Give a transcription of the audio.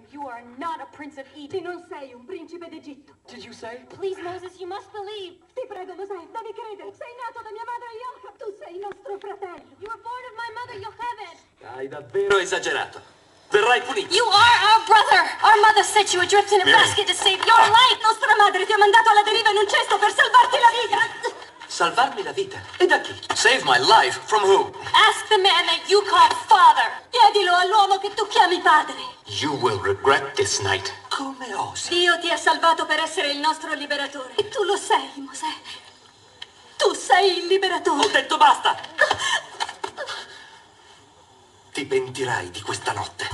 And you are not a prince of Egypt. Non sei un principe d'Egitto. Did you say? Please, Moses, you must believe. Ti prego, Mosè, devi credere. Sei nato da mia madre Yocheved. Tu sei il nostro fratello. You were born of my mother, Yocheved. Hai davvero esagerato. Verrai punito. You are our brother. Our mother set you adrift in a basket to save your life. Nostra madre ti ha mandato alla deriva in un cesto per salvarti la vita. Salvarmi la vita? E da chi? Save my life from who? Ask the man that you call father. Chiedilo all'uomo che tu chiami padre. You will regret this night. Come osi? Dio ti ha salvato per essere il nostro liberatore. E tu lo sei, Mosè. Tu sei il liberatore. Ho detto basta! Ti pentirai di questa notte.